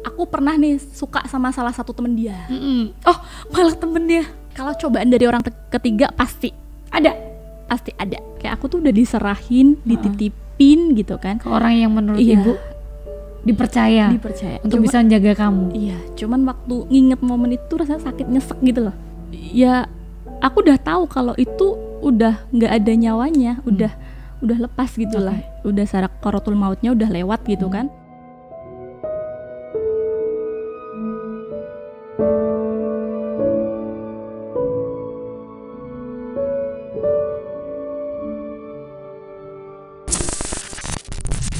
aku pernah nih suka sama salah satu temen dia. Oh, malah temennya. Kalau cobaan dari orang ketiga pasti Ada ada. Kayak aku tuh udah diserahin, dititipin gitu kan ke orang yang menurut Iya. ibu dipercaya untuk bisa menjaga kamu. Iya, cuman waktu nginget momen itu rasanya sakit nyesek gitu loh. Ya, aku udah tahu kalau itu udah nggak ada nyawanya, udah lepas gitu lah. Udah sakaratul mautnya udah lewat gitu kan.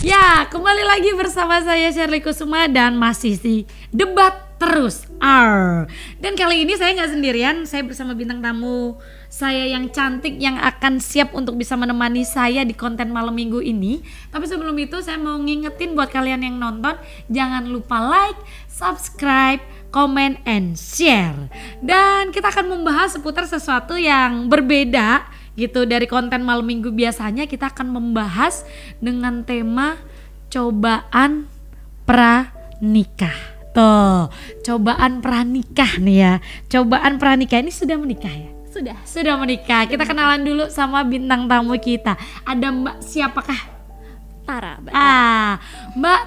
Ya, kembali lagi bersama saya Shirley Kusuma dan masih di debat terus. Dan kali ini saya nggak sendirian, saya bersama bintang tamu saya yang cantik yang akan siap untuk bisa menemani saya di konten malam minggu ini. Tapi sebelum itu saya mau ngingetin buat kalian yang nonton, jangan lupa like, subscribe, comment, and share. Dan kita akan membahas seputar sesuatu yang berbeda gitu dari konten malam minggu biasanya. Kita akan membahas dengan tema cobaan pranikah. Tuh, cobaan pranikah nih ya. Cobaan pranikah ini sudah menikah ya? Sudah menikah. Kita kenalan dulu sama bintang tamu kita. Ada Mbak siapakah? Tara. Mbak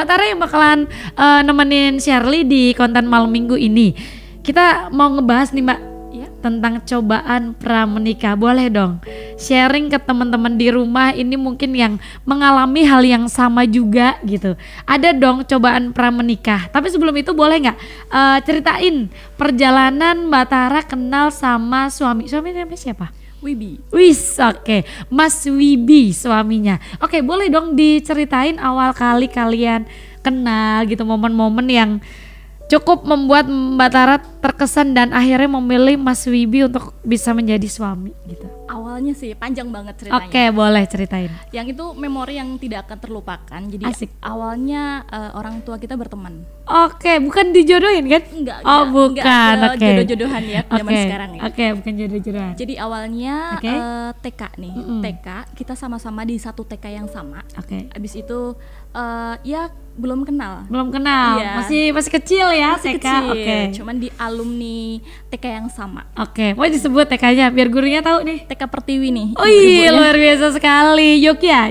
Tara yang bakalan nemenin Shirley di konten malam minggu ini. Kita mau ngebahas nih Mbak tentang cobaan pramenikah. Boleh dong sharing ke teman-teman di rumah ini mungkin yang mengalami hal yang sama juga gitu. Ada dong cobaan pramenikah. Tapi sebelum itu boleh nggak ceritain perjalanan Mbak Tara kenal sama suami namanya siapa? Wibi. Oke. Mas Wibi suaminya. Oke, boleh dong diceritain awal kali kalian kenal gitu, momen-momen yang cukup membuat Mbak Tara terkesan dan akhirnya memilih Mas Wibi untuk bisa menjadi suami gitu. Awalnya sih panjang banget ceritanya. Oke, boleh ceritain. Yang itu memori yang tidak akan terlupakan. Jadi Asik. awalnya orang tua kita berteman. Oke, bukan dijodohin kan? Enggak, bukan. Oke. Jodoh-jodohan ya zaman Oke. sekarang ya. Oke, bukan jodoh-jodohan. Jadi awalnya Oke. TK nih. TK kita sama-sama di satu TK yang sama. Oke. Abis itu ya belum kenal. Iya. Masih kecil ya Masih TK. kecil. Oke. Cuman di alumni TK yang sama. Oke, mau disebut TK-nya biar gurunya tahu nih. TK Pertiwi nih. Oh iya, luar biasa sekali. Jogja.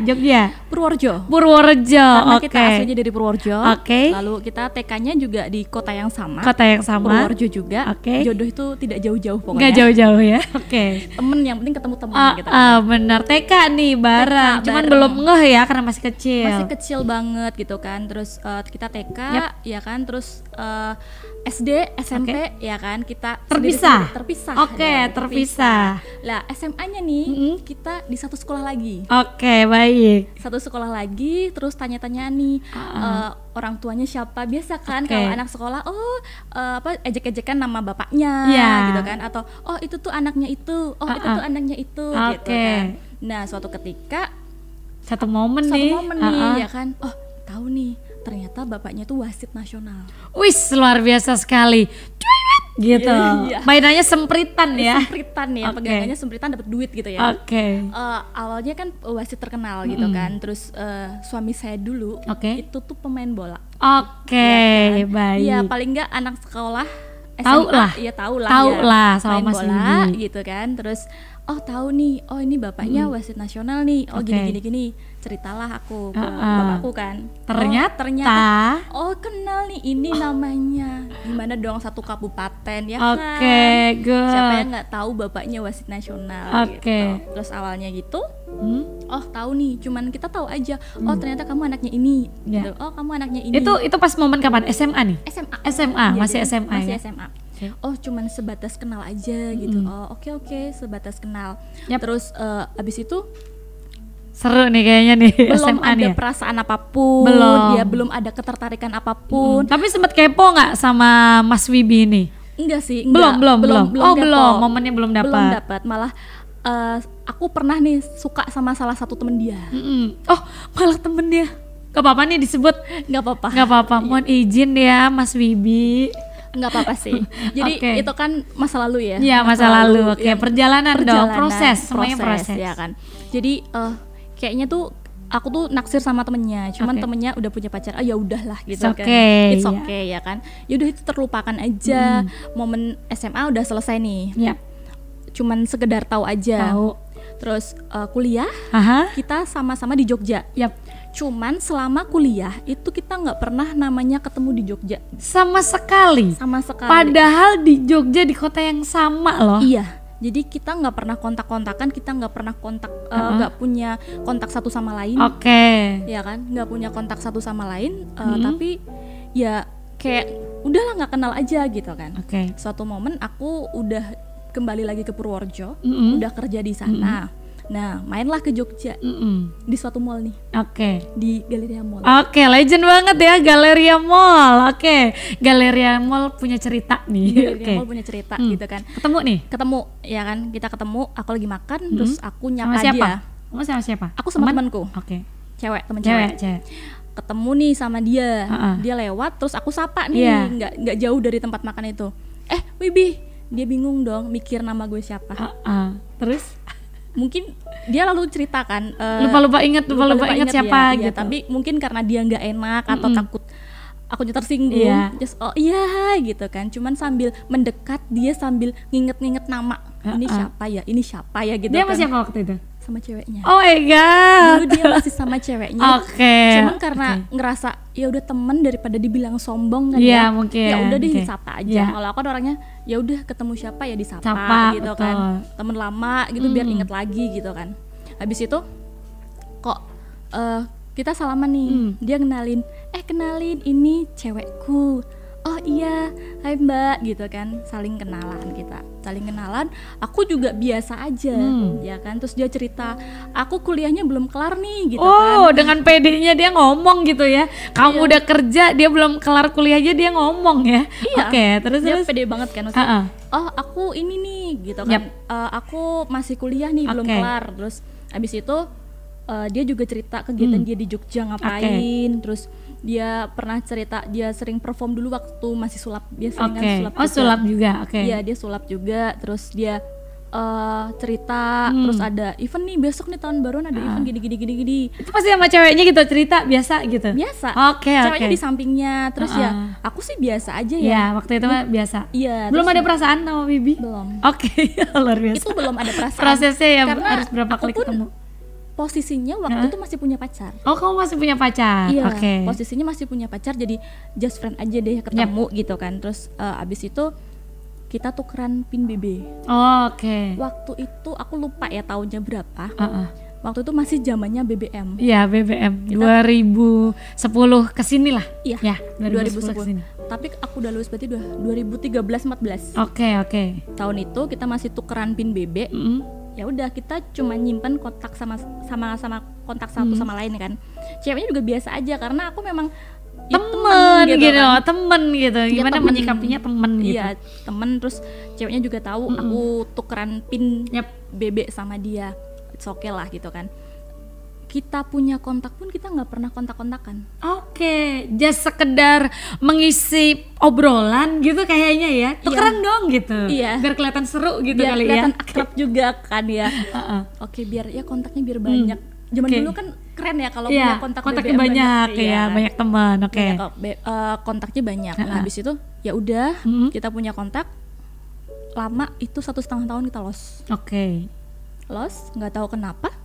Purworejo. Karena Karena kita aslinya dari Purworejo. Oke. Lalu kita TK-nya juga di kota yang sama. Kota yang sama. Purworejo juga. Oke. Jodoh itu tidak jauh-jauh pokoknya. Nggak jauh-jauh ya. Oke. Temen yang penting ketemu temen gitu. Bener, TK nih bareng. TK Cuman bareng. belum ngeh ya karena masih kecil. Masih kecil banget gitu kan. Terus kita TK ya kan. Terus SD, SMP ya kan kita Terpisah? terpisah. Oke, Ya, terpisah. Lah SMA-nya nih kita di satu sekolah lagi. Oke, baik. Satu sekolah lagi, terus tanya-tanya nih orang tuanya siapa, biasa kan Oke. kalau anak sekolah ejek-ejekan nama bapaknya Iya. gitu kan, atau itu tuh anaknya itu, itu tuh anaknya itu gitu Oke. kan. Nah suatu ketika Satu momen satu nih. momen nih ya kan, tahu nih ternyata bapaknya tuh wasit nasional. Wis, luar biasa sekali. Cuit, gitu. Iya. Mainannya sempritan ya. Sempritan ya, Oke. pegangannya sempritan dapat duit gitu ya. Oke. Awalnya kan wasit terkenal gitu kan, terus suami saya dulu Oke. itu tuh pemain bola. Oke, Ya kan? baik. Iya, paling nggak anak sekolah Tahu SMA, lah. iya tahu lah Tahu ya, lah sama main Mas bola Wibi. gitu kan. Terus tahu nih, ini bapaknya wasit nasional nih. Oke. Gini ceritalah aku ke bapakku kan. Ternyata Kenal nih, ini namanya. Gimana dong, satu kabupaten ya kan. Oke, good. Siapa yang nggak tahu bapaknya wasit nasional Oke. gitu. Terus awalnya gitu tahu nih, cuman kita tahu aja ternyata kamu anaknya ini Ya. gitu. Kamu anaknya ini. itu pas momen kapan? SMA nih? SMA. SMA, Iya, masih jadi SMA masih ya? SMA. Oke. Cuman sebatas kenal aja gitu. Oke, sebatas kenal. Yap. Terus abis itu Seru nih kayaknya nih belum SMA ada nih. perasaan apapun, Belum. ya belum ada ketertarikan apapun. Tapi sempet kepo nggak sama Mas Wibi ini? Enggak sih, Belum. Oh, kepo. belum. Momennya belum dapat. Belum dapat. Malah aku pernah nih suka sama salah satu temen dia. Oh, malah temennya. Gak apa-apa nih disebut. Nggak apa-apa. Gak apa-apa. Mohon izin ya Mas Wibi. Nggak apa-apa sih. Jadi Oke. itu kan masa lalu ya. Iya, masa lalu. Oke, yang perjalanan dong. Proses, semuanya proses. ya kan. Jadi kayaknya tuh aku tuh naksir sama temennya, cuman Oke. temennya udah punya pacar. Ya udahlah gitu It's kan. okay, It's ya. okay ya kan. Ya udah itu terlupakan aja. Momen SMA udah selesai nih. Yap. Cuman sekedar tahu aja. Tahu. Terus kuliah Aha. kita sama-sama di Jogja. Yap. Cuman selama kuliah itu kita nggak pernah namanya ketemu di Jogja Sama sekali. sama sekali. Padahal di Jogja di kota yang sama loh. Iya. Jadi kita nggak pernah kontak-kontakan, kita nggak pernah kontak, nggak punya kontak satu sama lain. Oke. Ya kan, nggak punya kontak satu sama lain. Tapi ya kayak udahlah nggak kenal aja gitu kan. Oke. Suatu momen aku udah kembali lagi ke Purworejo, Mm-mm. udah kerja di sana. Nah, mainlah ke Jogja di suatu mall nih, Oke. di Galleria Mall. Oke, legend banget ya Galleria Mall. Oke, Galleria Mall punya cerita nih. Galleria Oke. Mall punya cerita gitu kan. Ketemu nih. Ketemu ya kan, kita ketemu, aku lagi makan, terus aku Sama nyapa siapa? dia. Kamu sama siapa? Aku sama Teman? temanku, Oke. temen Cewek, cewek. cewek. Ketemu nih sama dia, Uh-uh. dia lewat, terus aku sapa nih, Iya. nggak jauh dari tempat makan itu. Wibi, dia bingung dong, mikir nama gue siapa. Terus Mungkin dia lalu ceritakan, lupa-lupa inget ingat siapa ya, gitu. tapi mungkin karena dia nggak enak atau takut akunya tersinggung, Iya. just oh iya gitu kan. Cuman sambil mendekat dia sambil nginget-nginget nama, ini siapa ya gitu Dia kan. sama siapa waktu itu? Sama ceweknya. Oh my god. Dulu dia masih sama ceweknya. Oke. Cuman karena ngerasa ya udah temen daripada dibilang sombong kan Iya, ya. mungkin. Ya udah deh Oke. disapa aja. Iya. Kalau aku kan orangnya ya udah ketemu siapa ya disapa Sapa, gitu betul. kan. Temen lama gitu biar inget lagi gitu kan. Habis itu kok kita salaman nih. Dia kenalin ini cewekku. Oh iya, hai mbak gitu kan, saling kenalan kita, aku juga biasa aja ya kan, terus dia cerita, aku kuliahnya belum kelar nih gitu kan. Dengan PD-nya dia ngomong gitu ya. Kamu udah kerja, dia belum kelar kuliah aja dia ngomong ya. Iya. Oke, terus Dia pede banget kan maksudnya. Uh-uh. Oh aku ini nih gitu kan. Yap. Aku masih kuliah nih belum Oke. kelar. Terus abis itu dia juga cerita kegiatan dia di Jogja ngapain. Terus dia pernah cerita dia sering perform dulu waktu masih sulap. Dia sering kan sulap juga. Sulap juga. Oke. Iya dia sulap juga. Terus dia cerita. Terus ada event nih besok nih tahun baruan ada event gini. Itu pasti sama ceweknya gitu cerita biasa gitu. Biasa. Oke. Ceweknya di sampingnya. Terus ya aku sih biasa aja ya. Ya, waktu itu mah biasa. Iya. Belum terus ada perasaan sama Bibi? belum. Oke, luar biasa. Itu belum ada perasaan. Prosesnya ya Karena harus berapa aku kali pun ketemu? Posisinya waktu itu masih punya pacar. Oh, kamu masih punya pacar? Iya, Oke. posisinya masih punya pacar, jadi just friend aja deh ketemu gitu kan. Terus abis itu kita tukeran pin BB. Oh, oke. Waktu itu aku lupa ya tahunnya berapa. Waktu itu masih zamannya BBM. Iya, BBM 2010 kesini lah. Iya. Ya, 2010 kesini. 2010. Tapi aku udah lulus berarti udah 2013-14. Oke. Tahun itu kita masih tukeran pin BB. Ya udah kita cuma nyimpen kontak sama kontak satu sama lain kan. Ceweknya juga biasa aja karena aku memang ya Temen gitu, kan. temen gitu. Iya, Gimana temen. menyikapinya temen gitu. Iya temen, terus ceweknya juga tahu aku tukeran pin Yap. BB sama dia. It's okay lah gitu kan. Kita punya kontak pun kita nggak pernah kontak-kontakan. Oke, just sekedar mengisi obrolan gitu kayaknya ya. Tukeran dong gitu. Iya. Biar kelihatan seru gitu Biar kali kelihatan ya. akrab juga kan ya. Oke biar ya kontaknya biar banyak. Zaman Oke. dulu kan keren ya kalau Iya, punya kontaknya kontaknya banyak iya ya, kan? banyak teman. Oke. Banyak kontaknya banyak. Nah, habis itu ya udah kita punya kontak. Lama itu 1,5 tahun kita Oke. lost, nggak tahu kenapa.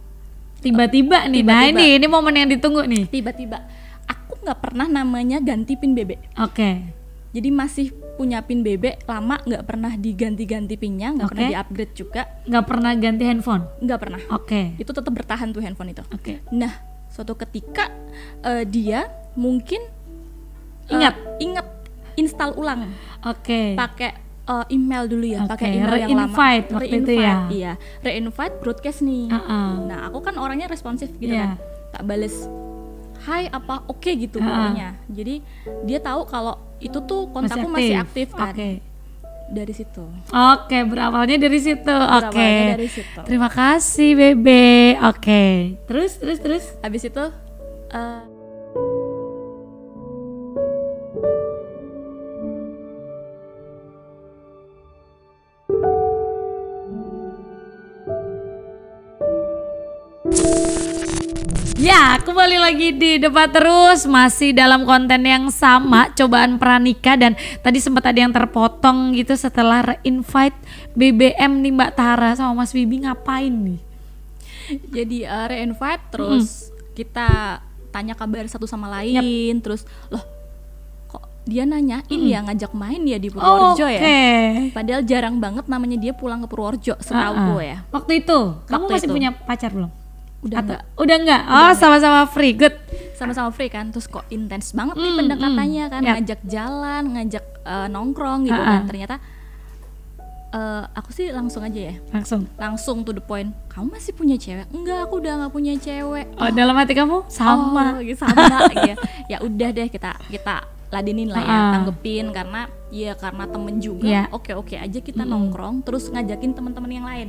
Tiba-tiba nih, nah ini momen yang ditunggu nih. Tiba-tiba aku nggak pernah namanya ganti pin BB. Oke. Jadi masih punya pin BB lama, nggak pernah diganti-ganti pinnya, nggak pernah di-upgrade juga, Nggak pernah ganti handphone. nggak pernah. Oke. Itu tetap bertahan tuh handphone itu. Oke. Nah, suatu ketika dia mungkin Ingat install ulang, Oke. pakai email dulu ya, Oke, pakai email yang lama. re-invite waktu itu ya? Iya, re-invite broadcast nih. Nah, aku kan orangnya responsif gitu Iya. kan, tak bales hai apa oke gitu pokoknya. Jadi dia tahu kalau itu tuh kontakku masih aktif kan. Oke. Dari situ. Oke, berawalnya dari situ. Oke. Berawalnya dari situ. Terima kasih Bebe. Oke. Terus. Habis itu Ya, kembali lagi di Debat Terus, masih dalam konten yang sama, cobaan pranikah. Dan tadi sempat ada yang terpotong gitu setelah re-invite BBM nih Mbak Tara sama Mas Wibi ngapain nih? Jadi re-invite terus kita tanya kabar satu sama lain, terus loh kok dia nanyain ya ngajak main ya di Purworejo ya. Padahal jarang banget namanya dia pulang ke Purworejo setahu gue ya. Waktu itu kamu Waktu masih itu. punya pacar belum? Udah enggak. Oh, sama-sama free, good. Sama-sama free kan, terus kok intens banget nih pendekatannya kan, ngajak jalan, ngajak nongkrong gitu kan. Ternyata aku sih langsung aja ya, langsung to the point. Kamu masih punya cewek? Enggak, aku udah nggak punya cewek. Oh, dalam hati kamu sama gitu, sama ya. Ya udah deh, kita ladenin lah ya, tanggepin karena temen juga. Oke aja kita nongkrong, terus ngajakin teman-teman yang lain.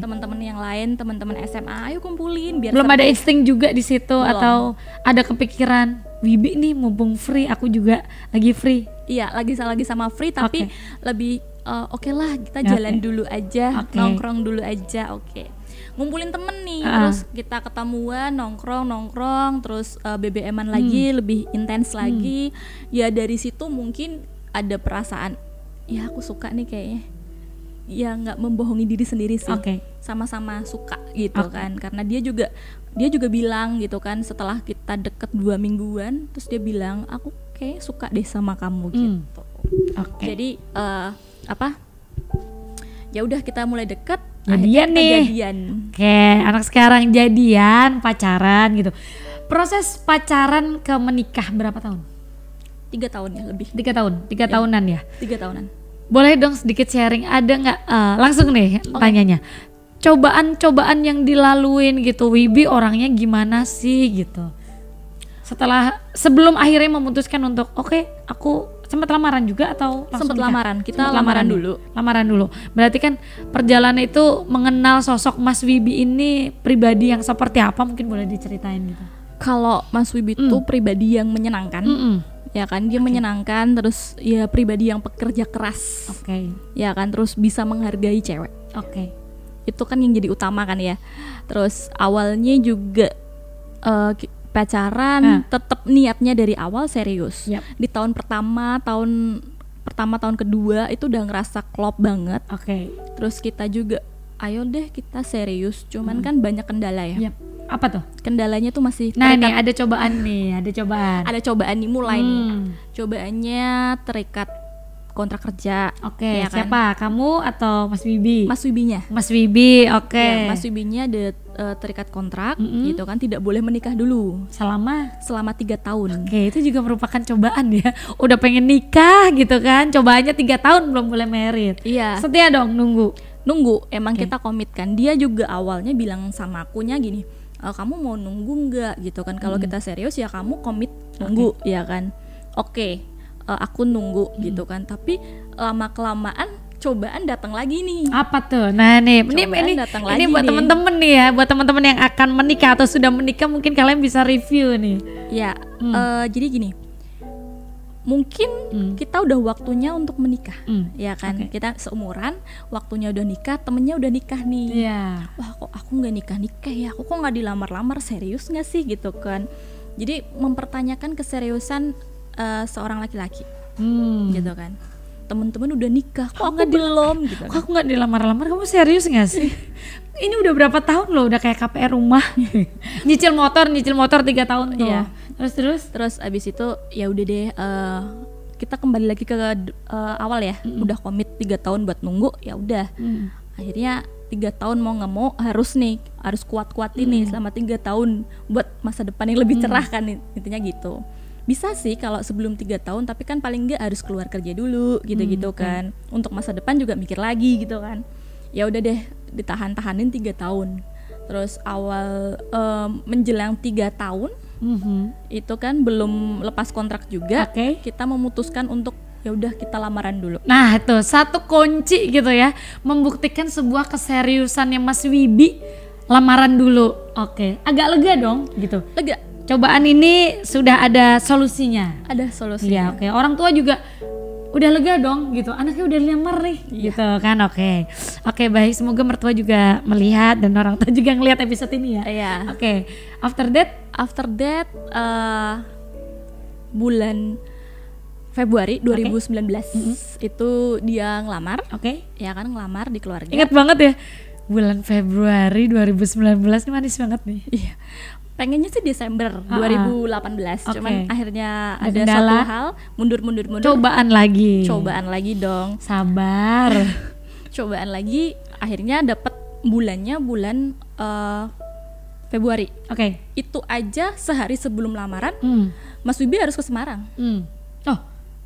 Teman-teman yang lain, teman-teman SMA, ayo kumpulin biar belum ada insting juga di situ. Belum. Atau ada kepikiran Wibi nih mumpung free, aku juga lagi free. Iya, lagi sama free tapi lebih oke lah kita jalan dulu aja, nongkrong dulu aja. Ngumpulin temen nih, terus kita ketemuan nongkrong, terus BBM-an lagi, lebih intens lagi. Ya dari situ mungkin ada perasaan, ya aku suka nih kayaknya. Ya nggak membohongi diri sendiri sih, sama-sama suka gitu kan. Karena dia juga bilang gitu kan, setelah kita deket 2 mingguan, terus dia bilang aku kayak suka deh sama kamu gitu. Jadi ya udah kita mulai deket. Jadian nih. Anak sekarang jadian, pacaran gitu. Proses pacaran ke menikah berapa tahun? 3 tahun ya lebih. 3 tahun, 3 tahunan ya? 3 tahunan. Boleh dong sedikit sharing, ada nggak langsung nih tanyanya. Cobaan-cobaan yang dilaluin gitu, Wibi orangnya gimana sih gitu. Sebelum akhirnya memutuskan untuk aku sempat lamaran juga atau langsung lamaran? Kita lamaran dulu. Lamaran dulu. Berarti kan perjalanan itu mengenal sosok Mas Wibi ini pribadi yang seperti apa, mungkin boleh diceritain gitu. Kalau Mas Wibi itu pribadi yang menyenangkan. Ya kan, dia menyenangkan, terus ya pribadi yang pekerja keras. Ya kan, terus bisa menghargai cewek. Itu kan yang jadi utama kan ya. Terus awalnya juga pacaran tetap niatnya dari awal serius. Di tahun pertama, tahun kedua itu udah ngerasa klop banget. Terus kita juga ayo deh kita serius, cuman kan banyak kendala ya. Apa tuh? Kendalanya tuh masih terikat. Nih ada cobaan. Ada cobaan nih mulai nih. Cobaannya terikat kontrak kerja. Ya siapa? Kan? Kamu atau Mas Wibi? Mas Wibinya. Mas Wibi, Ya, Mas Wibinya ada terikat kontrak, gitu kan, tidak boleh menikah dulu selama 3 tahun. Itu juga merupakan cobaan ya. Udah pengen nikah gitu kan, cobaannya 3 tahun belum boleh merit. Iya. Setia dong nunggu. Emang kita komitkan. Dia juga awalnya bilang sama akunya gini, kamu mau nunggu nggak gitu kan? Kalau kita serius ya kamu komit nunggu, ya kan? Aku nunggu gitu kan. Tapi lama kelamaan cobaan datang lagi nih. Apa tuh? Nah nih, ini buat temen-temen nih ya, buat temen-temen yang akan menikah atau sudah menikah, mungkin kalian bisa review nih. Ya, jadi gini, mungkin kita udah waktunya untuk menikah, ya kan? Kita seumuran, waktunya udah nikah, temennya udah nikah nih. Wah, kok aku nggak nikah ya? Aku kok nggak dilamar-lamar, serius nggak sih gitu kan? Jadi mempertanyakan keseriusan seorang laki-laki, gitu kan? Temen-temen udah nikah, kok aku belum gitu. Kok aku nggak dilamar-lamar? Kamu serius nggak sih? Ini udah berapa tahun loh, udah kayak KPR rumah. nyicil motor 3 tahun tuh. Terus abis itu ya udah deh, kita kembali lagi ke awal ya. Udah komit 3 tahun buat nunggu, ya udah. Akhirnya 3 tahun mau nggak mau harus kuat-kuatin nih selama 3 tahun buat masa depan yang lebih cerah kan, intinya gitu. Bisa sih kalau sebelum 3 tahun, tapi kan paling nggak harus keluar kerja dulu gitu kan. Untuk masa depan juga mikir lagi gitu kan. Ya udah deh, ditahan-tahanin 3 tahun. Terus awal menjelang 3 tahun itu kan belum lepas kontrak juga, kita memutuskan untuk ya udah kita lamaran dulu. Nah itu satu kunci gitu ya, membuktikan sebuah keseriusannya Mas Wibi, lamaran dulu. Agak lega dong gitu. Lega. Cobaan ini sudah ada solusinya. Ada solusinya. Orang tua juga udah lega dong gitu, anaknya udah lamar nih gitu kan. Oke, baik, semoga mertua juga melihat dan orang tua juga ngelihat episode ini ya. Iya. Oke, after that bulan Februari 2019 itu dia ngelamar. Ya kan, ngelamar di keluarga. Ingat banget ya, bulan Februari 2019 ini manis banget nih. Iya. Pengennya sih Desember 2018, cuman akhirnya ada kendala. satu hal mundur. Cobaan lagi dong. Sabar. Cobaan lagi, akhirnya dapat bulannya bulan Februari. Itu aja sehari sebelum lamaran, Mas Wibi harus ke Semarang. Oh,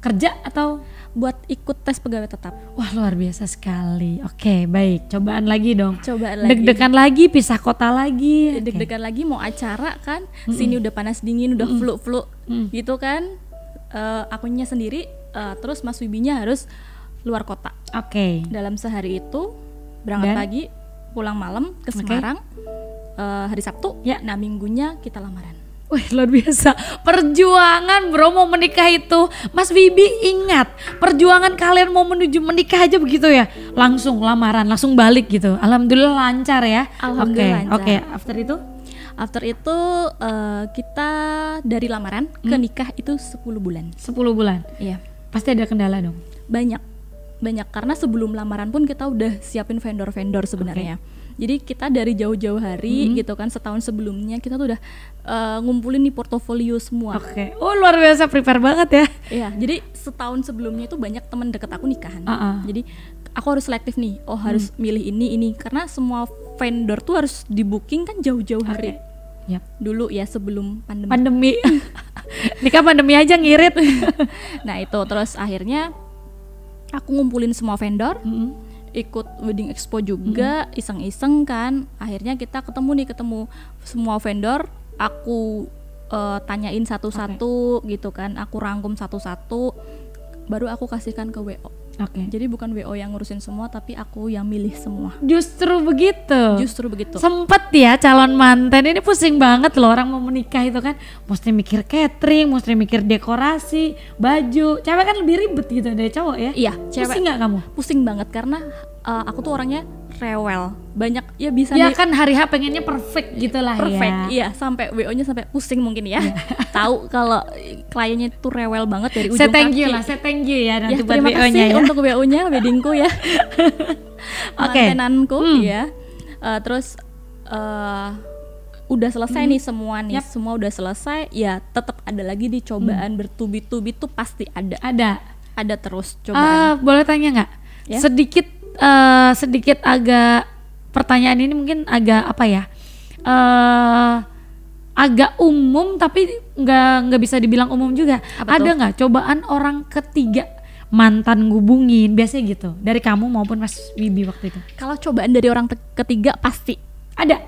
kerja atau buat ikut tes pegawai tetap. Wah, luar biasa sekali. Oke, baik. Cobaan lagi dong. Deg-degan lagi, pisah kota lagi. Deg-degan lagi, mau acara kan. Sini udah panas dingin, udah flu gitu kan. Akunya sendiri, terus Mas Wibinya harus luar kota. Dalam sehari itu berangkat pagi, pulang malam ke Semarang. Hari Sabtu, nah minggunya kita lamaran. Wih, luar biasa. Perjuangan bro mau menikah itu. Mas Wibi ingat, perjuangan kalian mau menuju menikah aja begitu ya. Langsung lamaran, langsung balik gitu. Alhamdulillah lancar ya. Alhamdulillah lancar. Oke, after itu kita dari lamaran ke nikah itu 10 bulan. 10 bulan? Iya. Pasti ada kendala dong? Banyak karena sebelum lamaran pun kita udah siapin vendor-vendor sebenarnya. Jadi kita dari jauh-jauh hari gitu kan, setahun sebelumnya kita tuh udah ngumpulin nih portofolio semua. Oh, luar biasa, prepare banget ya. Iya, jadi setahun sebelumnya itu banyak teman deket aku nikahan. Jadi aku harus selektif nih, harus milih ini karena semua vendor tuh harus di booking kan jauh-jauh hari. Dulu ya sebelum pandemi. Nikah pandemi aja ngirit. Nah itu, terus akhirnya aku ngumpulin semua vendor, ikut wedding expo juga, iseng-iseng kan. Akhirnya kita ketemu semua vendor, aku tanyain satu-satu gitu kan, aku rangkum satu-satu, baru aku kasihkan ke WO. Jadi bukan WO yang ngurusin semua, tapi aku yang milih semua. Justru begitu. Sempet ya calon manten ini pusing banget loh, orang mau menikah itu kan mesti mikir catering, mesti mikir dekorasi, baju. Cewek kan lebih ribet gitu dari cowok ya. Iya, cewek. Pusing nggak kamu? Pusing banget karena aku tuh orangnya rewel, banyak ya bisa ya kan hari H pengennya perfect gitulah. Iya, sampai WO-nya sampai pusing mungkin ya. Tahu kalau kliennya tuh rewel banget dari ujung kaki. Saya thank you ya nanti buat terima WO-nya kasih ya. Untuk WO-nya weddingku ya. Mantenanku ya. Terus udah selesai nih semua nih. Semua udah selesai, ya tetap ada lagi di cobaan bertubi-tubi tuh pasti ada. Ada terus cobaan. Boleh tanya nggak? Ya? Sedikit agak pertanyaan ini mungkin agak apa ya, agak umum tapi nggak bisa dibilang umum juga. Ada nggak cobaan orang ketiga mantan ngubungin biasanya gitu dari kamu maupun Mas Wibi waktu itu? Kalau cobaan dari orang ketiga pasti ada.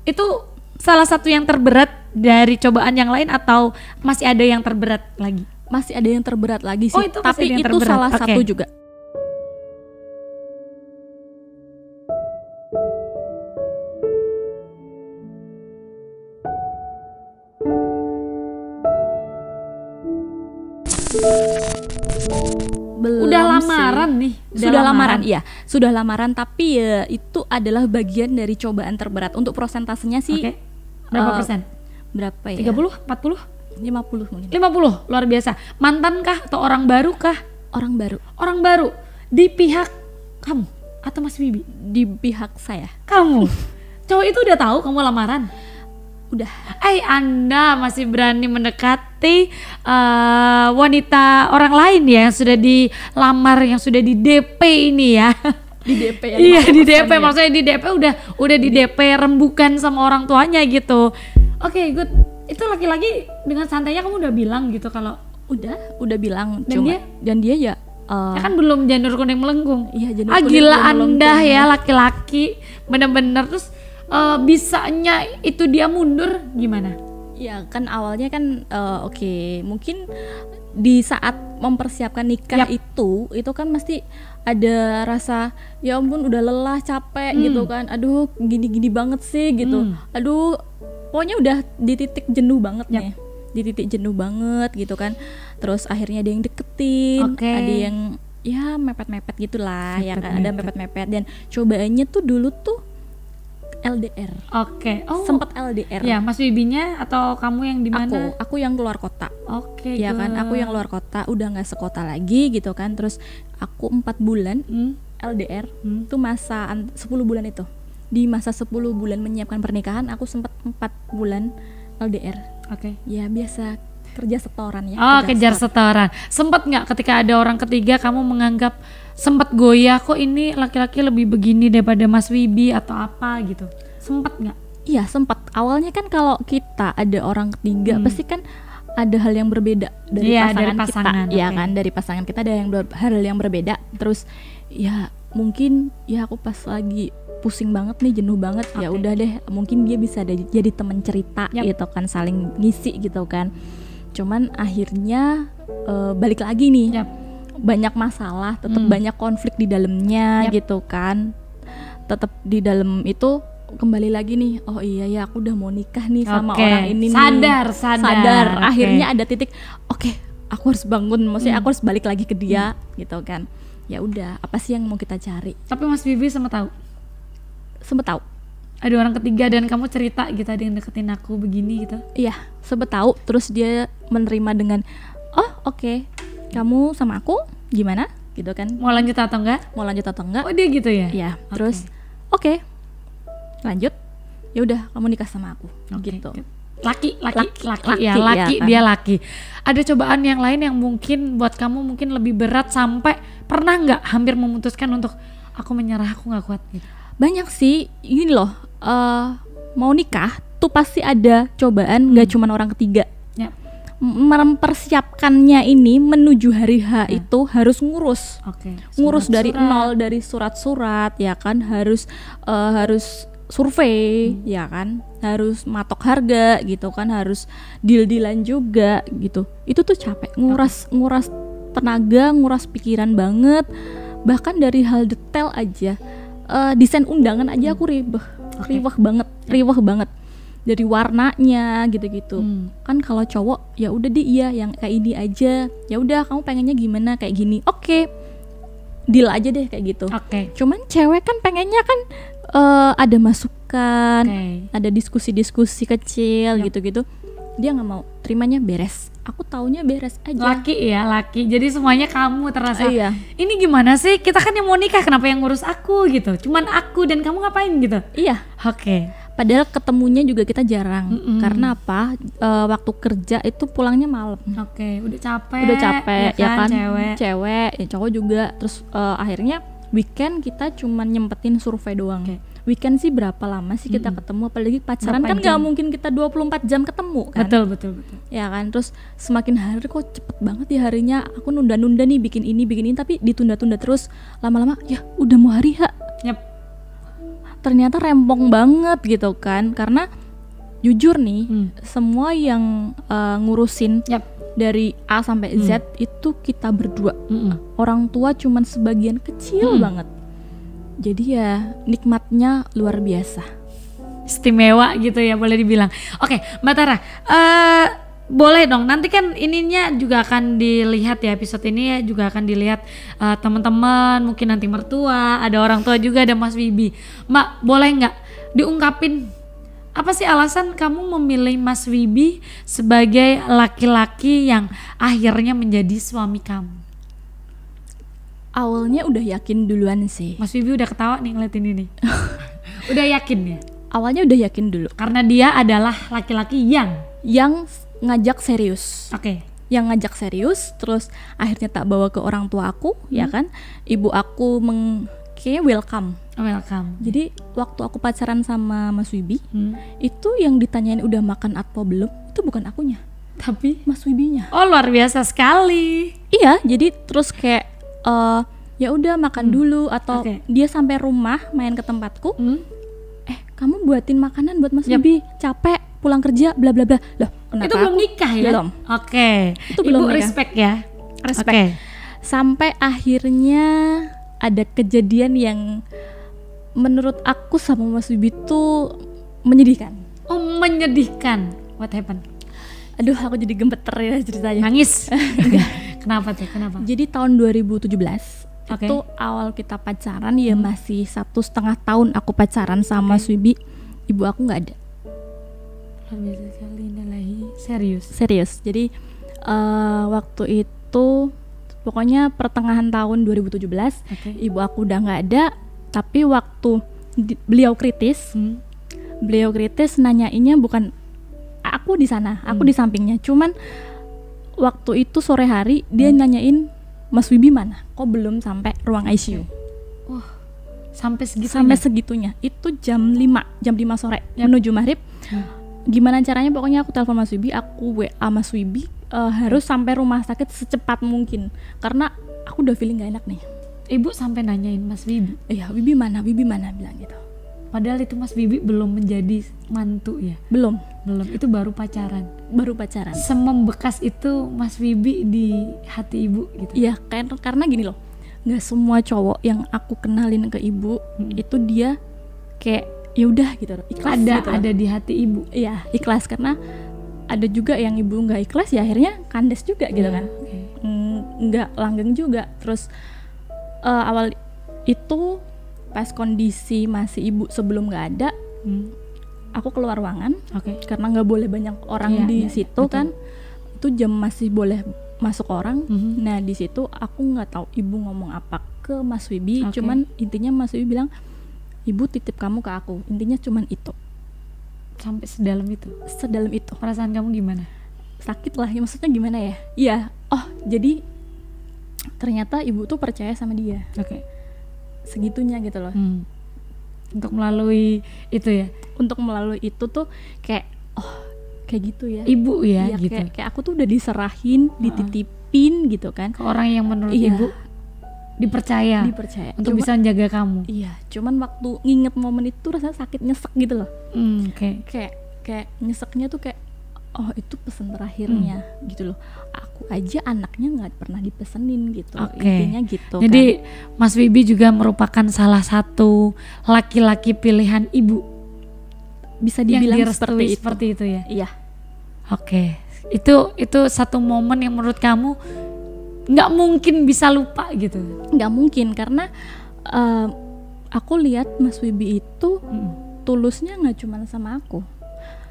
Itu salah satu yang terberat dari cobaan yang lain atau masih ada yang terberat lagi? Masih ada yang terberat lagi sih, tapi itu terberat. Salah satu juga. Udah lamaran nih. Sudah lamaran, tapi ya itu adalah bagian dari cobaan terberat. Untuk prosentasenya sih berapa persen? Berapa ya? 30, 40? 50 mungkin. 50, luar biasa. Mantan kah atau orang baru kah? Orang baru. Di pihak kamu atau Mas Wibi? Di pihak saya. Kamu? Cowok itu udah tahu kamu lamaran? Udah. Anda masih berani mendekati wanita orang lain ya yang sudah dilamar, yang sudah di DP ini ya. Di DP ya. Iya, di DP ya. Maksudnya di DP udah di DP rembukan sama orang tuanya gitu. Oke, good. Itu laki-laki dengan santainya kamu udah bilang gitu kalau udah bilang, dan dia ya kan belum janur kuning melengkung. Iya, janur kuning gila Anda ya laki-laki bener-bener. Terus bisanya itu dia mundur gimana? Ya kan awalnya kan mungkin di saat mempersiapkan nikah itu kan mesti ada rasa ya ampun udah lelah, capek gitu kan, aduh gini-gini banget sih gitu, aduh pokoknya udah di titik jenuh banget nih. di titik jenuh banget gitu kan. Terus akhirnya ada yang deketin, Oke. ada yang ya mepet-mepet gitulah, ya kan, ada Mepet-mepet. mepet-mepet. Dan cobaannya tuh dulu tuh LDR, Oke. Oh. sempet LDR. Ya, Mas Bibinya atau kamu yang di mana? Aku yang keluar kota. Oke. Ya kan, aku yang keluar kota, udah nggak sekota lagi gitu kan. Terus aku 4 bulan LDR, tuh masa 10 bulan itu. Di masa 10 bulan menyiapkan pernikahan, aku sempat 4 bulan LDR. Oke. Ya biasa kerja setoran ya. Oh, kerja kejar setor. setoran. Sempet nggak ketika ada orang ketiga kamu menganggap sempet goyah, kok ini laki-laki lebih begini daripada Mas Wibi atau apa gitu? Sempet nggak? Iya sempat. Awalnya kan kalau kita ada orang ketiga pasti kan ada hal yang berbeda dari Iya, pasangan, dari pasangan, kita, ya oke. kan, dari pasangan kita ada hal yang berbeda. Terus ya mungkin ya aku pas lagi pusing banget nih, jenuh banget, ya Oke. udah deh, mungkin dia bisa jadi teman cerita Yap. gitu kan, saling ngisi gitu kan. Cuman akhirnya balik lagi nih, Yap. banyak masalah, tetap banyak konflik di dalamnya Yap. gitu kan. Tetap di dalam itu kembali lagi nih, oh iya ya aku udah mau nikah nih sama Oke. orang ini nih. Sadar. Oke. Akhirnya ada titik, oke, aku harus bangun, maksudnya aku harus balik lagi ke dia gitu kan. Ya udah, apa sih yang mau kita cari? Tapi Mas Bibi sempat tahu Sempet tahu. ada orang ketiga dan kamu cerita gitu, ada yang deketin aku begini gitu. Iya, sempet tahu. Terus dia menerima dengan, oh oke, kamu sama aku gimana? Gitu kan. Mau lanjut atau enggak? Mau lanjut atau enggak? Oh, dia gitu ya? Ya, terus oke, lanjut. Ya udah, kamu nikah sama aku. Oke. Gitu. Laki ya, ya laki, kan. dia laki. Ada cobaan yang lain yang mungkin buat kamu mungkin lebih berat, sampai pernah nggak hampir memutuskan untuk aku menyerah, aku nggak kuat gitu? Banyak sih, ini loh, mau nikah tuh pasti ada cobaan, nggak cuman orang ketiga. Ya. Mempersiapkannya ini menuju hari H itu harus ngurus. Oke. Ngurus dari Surat-surat. nol, dari surat-surat ya kan, harus survei ya kan, harus matok harga gitu kan, harus deal-dealan juga gitu. Itu tuh capek, nguras tenaga, nguras pikiran banget. Bahkan dari hal detail aja, desain undangan aja aku riweh banget dari warnanya gitu-gitu. Kan kalau cowok ya udah deh, iya yang kayak ini aja, ya udah kamu pengennya gimana kayak gini, oke, deal aja deh kayak gitu. Oke. Cuman cewek kan pengennya kan ada masukan, Oke. ada diskusi-diskusi kecil Yap. gitu-gitu. Dia nggak mau, terimanya beres. Aku taunya beres aja. Laki. Jadi semuanya kamu terasa. Iya. Ini gimana sih? Kita kan yang mau nikah, kenapa yang ngurus aku gitu? Cuman aku dan kamu ngapain gitu? Iya. Oke. Padahal ketemunya juga kita jarang. Karena apa? Waktu kerja itu pulangnya malam. Oke, udah capek Ya kan, cewek. ya cowok juga. Terus akhirnya weekend kita cuman nyempetin survei doang. Oke. Weekend sih berapa lama sih kita ketemu, apalagi pacaran Berapa kan jam? nggak mungkin kita 24 jam ketemu kan. Betul. Ya kan, terus semakin hari kok cepet banget ya harinya. Aku nunda-nunda nih bikin ini tapi ditunda-tunda terus. Lama-lama ya udah mau hari H. Yap. Ternyata rempong banget gitu kan. Karena jujur nih, semua yang ngurusin Yap. dari A sampai Z itu kita berdua. Orang tua cuman sebagian kecil banget. Jadi ya nikmatnya luar biasa. Istimewa gitu ya, boleh dibilang. Oke, Mbak Tara, boleh dong, nanti kan ininya juga akan dilihat ya, episode ini ya juga akan dilihat teman-teman, mungkin nanti mertua, ada orang tua juga, ada Mas Wibi. Mbak, boleh nggak diungkapin apa sih alasan kamu memilih Mas Wibi sebagai laki-laki yang akhirnya menjadi suami kamu? Awalnya udah yakin duluan sih. Mas Wibi udah ketawa nih ngeliatin ini. Udah yakin ya? Awalnya udah yakin dulu. Karena dia adalah laki-laki yang ngajak serius. Oke. Yang ngajak serius, terus akhirnya tak bawa ke orang tua aku, ya kan. Ibu aku kayak welcome. Jadi waktu aku pacaran sama Mas Wibi, itu yang ditanyain udah makan atau belum, itu bukan akunya, tapi Mas Wibinya. Oh, luar biasa sekali. Iya, jadi terus kayak ya udah makan dulu, atau Oke. dia sampai rumah main ke tempatku, kamu buatin makanan buat Mas Wibi, capek pulang kerja bla bla bla. Loh, kenapa Itu belum aku? nikah ya? Belum. Oke. Itu belum Ibu nikah. respect ya. Respect. Oke. Sampai akhirnya ada kejadian yang menurut aku sama Mas Wibi tuh menyedihkan. Oh, menyedihkan. What happened? Aduh, aku jadi gemeter ya ceritanya. Nangis? Kenapa tuh? Kenapa? Jadi tahun 2017 Oke. itu awal kita pacaran ya, masih 1,5 tahun aku pacaran sama Swibi. Ibu aku nggak ada. Luar biasa sekali, Innalillahi. Serius. Jadi waktu itu pokoknya pertengahan tahun 2017 ibu aku udah nggak ada. Tapi waktu beliau kritis nanyainnya bukan aku di sana, aku di sampingnya. Cuman waktu itu sore hari dia nanyain Mas Wibi mana? Kok belum sampai ruang ICU? Wah, sampai segitunya. Sampai segitunya. Itu jam 5 sore menuju maghrib. Gimana caranya? Pokoknya aku telepon Mas Wibi, aku WA Mas Wibi, harus sampai rumah sakit secepat mungkin karena aku udah feeling gak enak nih. Ibu sampai nanyain Mas Wibi. Iya, Wibi mana bilang gitu. Padahal itu Mas Wibi belum menjadi mantu ya. Belum, Itu baru pacaran. Semembekas itu Mas Wibi di hati ibu gitu. Iya, karena gini loh, nggak semua cowok yang aku kenalin ke ibu itu dia kayak ya udah gitu loh, ikhlas gitu loh. Ada di hati ibu. Iya, ikhlas. Karena ada juga yang ibu nggak ikhlas ya akhirnya kandas juga gitu kan. Nggak langgeng juga. Terus awal itu pas kondisi masih ibu sebelum nggak ada, aku keluar ruangan karena nggak boleh banyak orang di situ betul. Kan itu jam masih boleh masuk orang. Nah di situ aku nggak tahu ibu ngomong apa ke Mas Wibi, cuman intinya Mas Wibi bilang ibu titip kamu ke aku, intinya cuman itu. Sampai sedalam itu perasaan kamu gimana? Sakit lah ya, maksudnya gimana ya, iya, oh jadi ternyata ibu tuh percaya sama dia segitunya gitu loh. Untuk melalui itu ya, untuk melalui itu tuh kayak kayak gitu ya ibu ya, gitu kayak aku tuh udah diserahin, dititipin gitu kan ke orang yang menurut ibu dipercaya untuk bisa menjaga kamu. Iya, cuman waktu nginget momen itu rasanya sakit, nyesek gitu loh. Kayak nyeseknya tuh kayak itu pesan terakhirnya gitu loh. Aku aja anaknya nggak pernah dipesenin gitu. Intinya gitu. Jadi kan Mas Wibi juga merupakan salah satu laki-laki pilihan ibu, bisa dibilang seperti itu ya. Iya. Itu satu momen yang menurut kamu nggak mungkin bisa lupa gitu. Nggak mungkin karena aku lihat Mas Wibi itu tulusnya nggak cuma sama aku,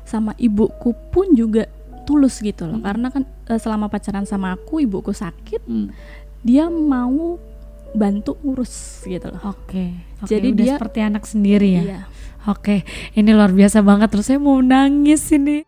sama ibuku pun juga tulus gitu loh. Karena kan selama pacaran sama aku ibuku sakit, dia mau bantu ngurus gitu loh. Jadi udah dia seperti anak sendiri ya. Iya. Ini luar biasa banget, terus saya mau nangis ini.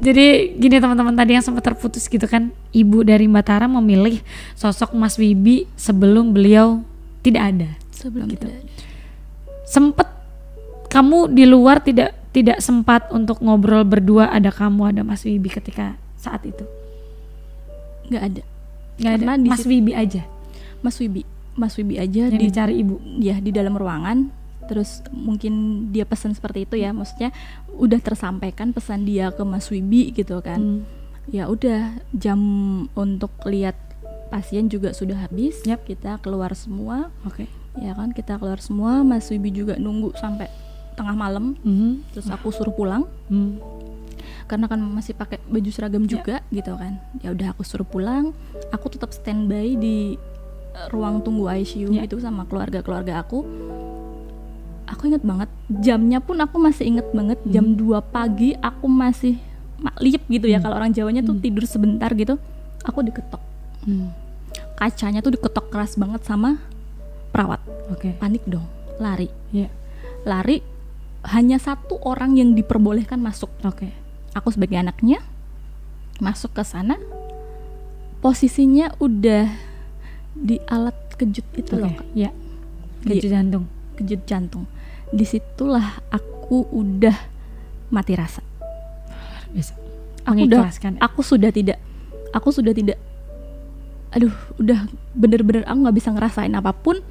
Jadi gini teman-teman, tadi yang sempat terputus gitu kan, ibu dari Mbak Tara memilih sosok Mas Wibi sebelum beliau tidak ada. Sebelum gitu. tidak ada. Sempet kamu di luar tidak sempat untuk ngobrol berdua, ada kamu, ada Mas Wibi ketika saat itu? Nggak ada. Karena Mas Wibi aja. Mas Wibi aja yang dicari ibu. Ya di dalam ruangan. Terus mungkin dia pesan seperti itu ya, maksudnya udah tersampaikan pesan dia ke Mas Wibi gitu kan. Ya udah, jam untuk lihat pasien juga sudah habis. Kita keluar semua. Ya kan, kita keluar semua. Mas Wibi juga nunggu sampai tengah malam. Terus aku suruh pulang. Karena kan masih pakai baju seragam juga gitu kan. Ya udah aku suruh pulang. Aku tetap standby di ruang tunggu ICU itu sama keluarga aku. Aku inget banget, jamnya pun aku masih inget banget, jam 2 pagi aku masih liep gitu ya, kalau orang Jawanya tuh tidur sebentar gitu, aku diketok. Kacanya tuh diketok keras banget sama perawat. Panik dong, lari. Lari, hanya satu orang yang diperbolehkan masuk. Aku sebagai anaknya masuk ke sana, posisinya udah di alat kejut itu loh. Kejut jantung. Disitulah aku udah mati rasa. Aku sudah tidak aduh, udah bener-bener aku nggak bisa ngerasain apapun.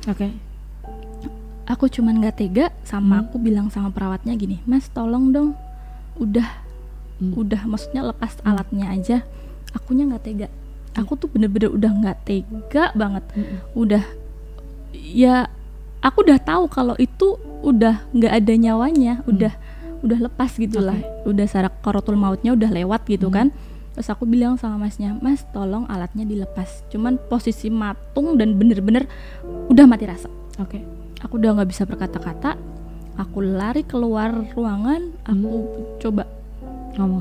Aku cuman nggak tega sama aku bilang sama perawatnya gini, Mas tolong dong, udah maksudnya lepas alatnya aja, akunya nggak tega. Aku tuh bener-bener udah nggak tega banget. Udah, ya aku udah tahu kalau itu udah nggak ada nyawanya, udah lepas gitulah, udah sakaratul mautnya udah lewat gitu kan. Terus aku bilang sama masnya, Mas tolong alatnya dilepas. Cuman posisi matung dan bener-bener udah mati rasa. Aku udah nggak bisa berkata-kata. Aku lari keluar ruangan, aku coba ngomong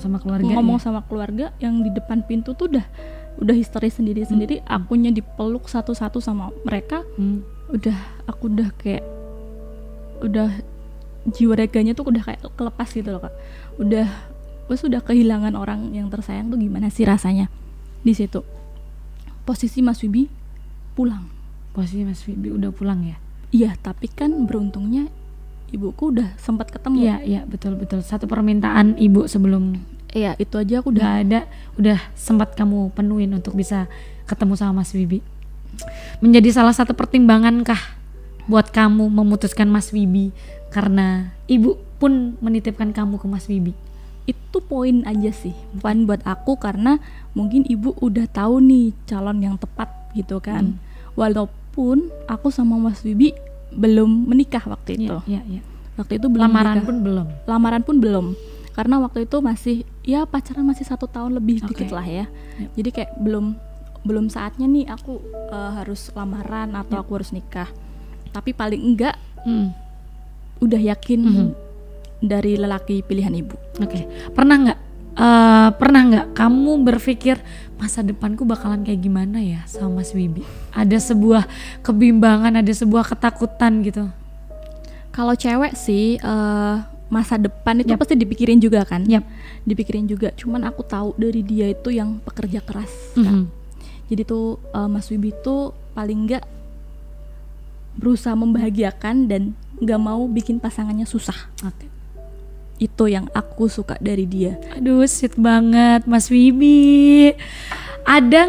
sama keluarga yang di depan pintu tuh udah histeris sendiri-sendiri. Akunya dipeluk satu-satu sama mereka. Aku udah kayak jiwa raganya tuh udah kayak kelepas gitu loh Kak. Udah kehilangan orang yang tersayang tuh gimana sih rasanya di situ. Posisi Mas Wibi pulang. Posisi Mas Wibi udah pulang ya? Iya, tapi kan beruntungnya ibuku udah sempat ketemu. Iya betul. Satu permintaan ibu sebelum. Iya, itu aja aku udah sempat kamu penuhin untuk bisa ketemu sama Mas Wibi. Menjadi salah satu pertimbangan kah buat kamu memutuskan Mas Wibi karena ibu pun menitipkan kamu ke Mas Wibi? Itu poin aja sih, poin buat aku karena mungkin ibu udah tahu nih calon yang tepat gitu kan. Walaupun aku sama Mas Wibi belum menikah waktu itu. Iya. Waktu itu belum Lamaran menikah. Lamaran pun belum. Karena waktu itu masih pacaran masih 1 tahun lebih dikit lah ya. Jadi kayak belum saatnya nih aku harus lamaran atau aku harus nikah. Tapi paling enggak udah yakin dari lelaki pilihan ibu. Pernah nggak kamu berpikir masa depanku bakalan kayak gimana ya sama Mas Wibi? Ada sebuah kebimbangan, ada sebuah ketakutan gitu? Kalau cewek sih masa depan itu pasti dipikirin juga kan? Dipikirin juga. Cuman aku tahu dari dia itu yang pekerja keras. Kan? Jadi tuh Mas Wibi tuh paling nggak berusaha membahagiakan dan nggak mau bikin pasangannya susah. Itu yang aku suka dari dia. Aduh, sweet banget Mas Wibi. Ada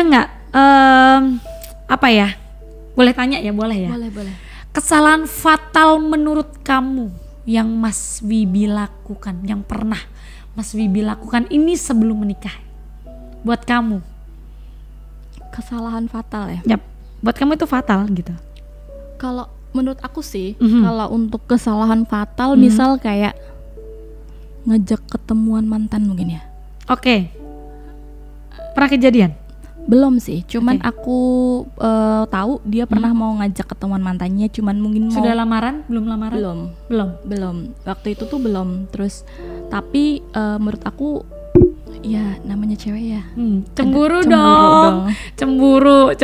nggak apa ya? Boleh tanya ya, boleh ya? Boleh. Kesalahan fatal menurut kamu yang Mas Wibi lakukan, yang pernah Mas Wibi lakukan ini sebelum menikah, buat kamu? Kesalahan fatal ya? Buat kamu itu fatal gitu? Kalau menurut aku sih, kalau untuk kesalahan fatal misal kayak ngajak ketemuan mantan mungkin ya. Pernah kejadian? Belum sih, cuman aku tahu dia pernah mau ngajak ketemuan mantannya, cuman mungkin mau. Sudah lamaran? Belum lamaran? Belum. Waktu itu tuh belum. Terus tapi menurut aku ya namanya cewek ya. Cemburu dong. Cemburu.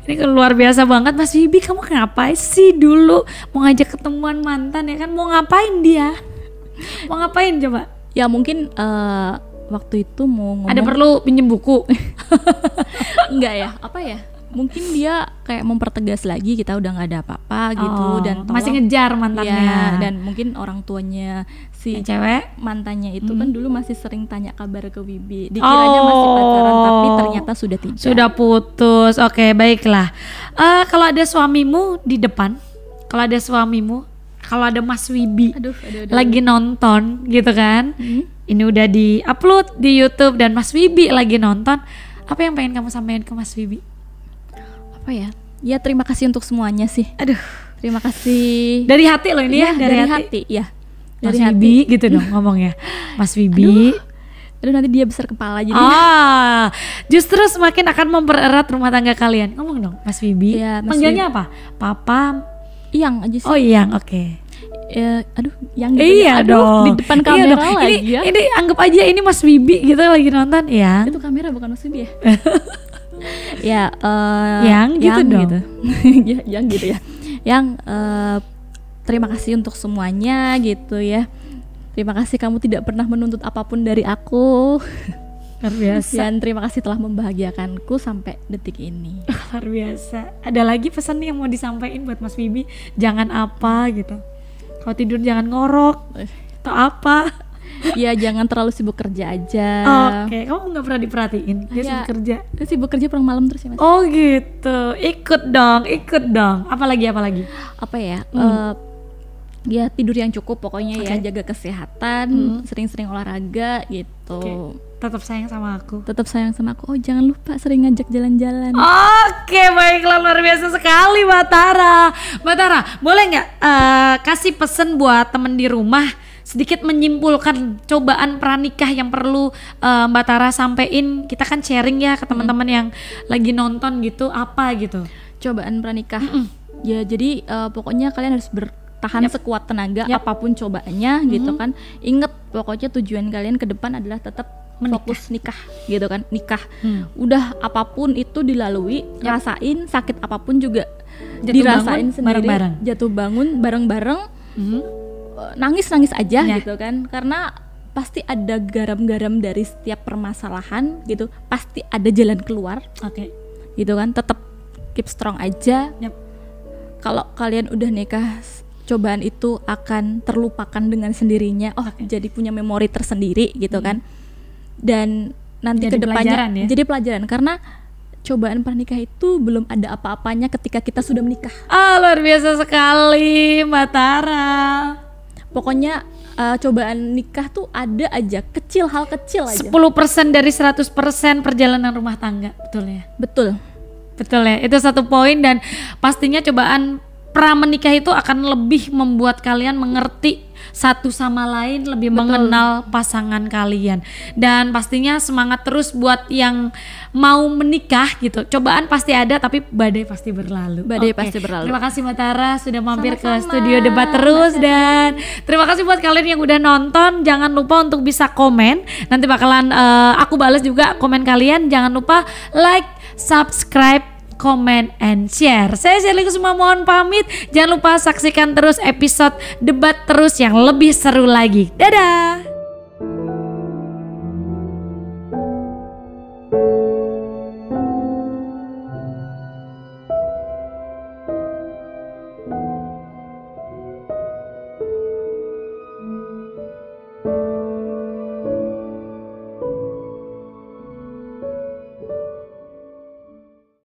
Ini kan luar biasa banget Mas Wibi. Kamu ngapain sih dulu mau ngajak ketemuan mantan ya kan? Mau ngapain dia? Mau ngapain coba? Ya mungkin waktu itu mau ngomong. Ada perlu pinjem buku? Enggak ya? Apa ya? Mungkin dia kayak mempertegas lagi kita udah nggak ada apa-apa gitu dan tolong, masih ngejar mantannya. Ya, dan mungkin orang tuanya si cewek mantannya itu kan dulu masih sering tanya kabar ke Wibi. Dikiranya masih pacaran tapi ternyata sudah tidak. Sudah putus. Oke, baiklah. Kalau ada suamimu di depan, kalau ada Mas Wibi lagi nonton gitu kan, ini udah di-upload di YouTube dan Mas Wibi lagi nonton, apa yang pengen kamu sampaikan ke Mas Wibi? Apa ya? Ya terima kasih untuk semuanya sih. Terima kasih. Dari hati loh ini ya, dari hati. Ya. Mas Wibi gitu dong ngomongnya. Mas Wibi. Aduh nanti dia besar kepala jadi. Justru semakin akan mempererat rumah tangga kalian. Ngomong dong Mas Wibi. Ya, Panggilnya apa? Papa? Iyang aja sih. Oh Iyang, oke. Yang gitu. Iya dong. Di depan kamera lagi ya. Ini anggap aja ini Mas Wibi gitu lagi nonton ya. Itu kamera bukan Mas Wibi ya. Ya yang gitu dong gitu. yang gitu ya yang terima kasih untuk semuanya gitu ya. Terima kasih kamu tidak pernah menuntut apapun dari aku. Luar biasa. Dan terima kasih telah membahagiakanku sampai detik ini. Luar biasa. Ada lagi pesan nih yang mau disampaikan buat Mas Wibi? Jangan apa gitu, kalau tidur jangan ngorok atau apa? Ya jangan terlalu sibuk kerja aja. Oke, kamu nggak pernah diperhatiin dia sibuk kerja? Dia sibuk kerja pulang malam terus ya Mas. Oh gitu, ikut dong. Apalagi? Apa ya? Ya tidur yang cukup pokoknya ya, jaga kesehatan, sering-sering olahraga gitu. tetap sayang sama aku. Tetap sayang sama aku. Oh, jangan lupa sering ngajak jalan-jalan. Oke, baiklah, luar biasa sekali Mbak Tara. Mbak Tara, boleh nggak kasih pesan buat temen di rumah, sedikit menyimpulkan cobaan pranikah yang perlu Mbak Tara sampein. Kita kan sharing ya ke teman-teman yang lagi nonton gitu, apa gitu. Cobaan pranikah. Ya, jadi pokoknya kalian harus bertahan sekuat tenaga apapun cobaannya gitu kan. Ingat pokoknya tujuan kalian ke depan adalah tetap fokus nikah gitu kan. Nikah. Udah apapun itu dilalui, rasain, sakit apapun juga dirasain sendiri, bareng-bareng. jatuh bangun bareng-bareng. Nangis-nangis aja gitu kan. Karena pasti ada garam-garam dari setiap permasalahan gitu. Pasti ada jalan keluar. Gitu kan. Tetap keep strong aja. Kalau kalian udah nikah, cobaan itu akan terlupakan dengan sendirinya. Jadi punya memori tersendiri gitu kan. Dan nanti ke depannya jadi pelajaran, karena cobaan pernikah itu belum ada apa-apanya ketika kita sudah menikah. Luar biasa sekali Mbak Tara. Pokoknya cobaan nikah tuh ada aja, kecil, hal kecil aja. 10% dari 100% perjalanan rumah tangga, betul ya? Betul ya, itu satu poin. Dan pastinya cobaan pra-menikah itu akan lebih membuat kalian mengerti satu sama lain, lebih mengenal pasangan kalian. Dan pastinya semangat terus buat yang mau menikah gitu. Cobaan pasti ada, tapi badai pasti berlalu. Pasti berlalu. Terima kasih Mbak Tara sudah mampir ke studio Debat Terus. Dan terima kasih buat kalian yang udah nonton. Jangan lupa untuk bisa komen. Nanti bakalan aku balas juga komen kalian. Jangan lupa like, subscribe, comment, and share. Saya Shirley Kusuma mohon pamit. Jangan lupa saksikan terus episode Debat Terus yang lebih seru lagi. Dadah.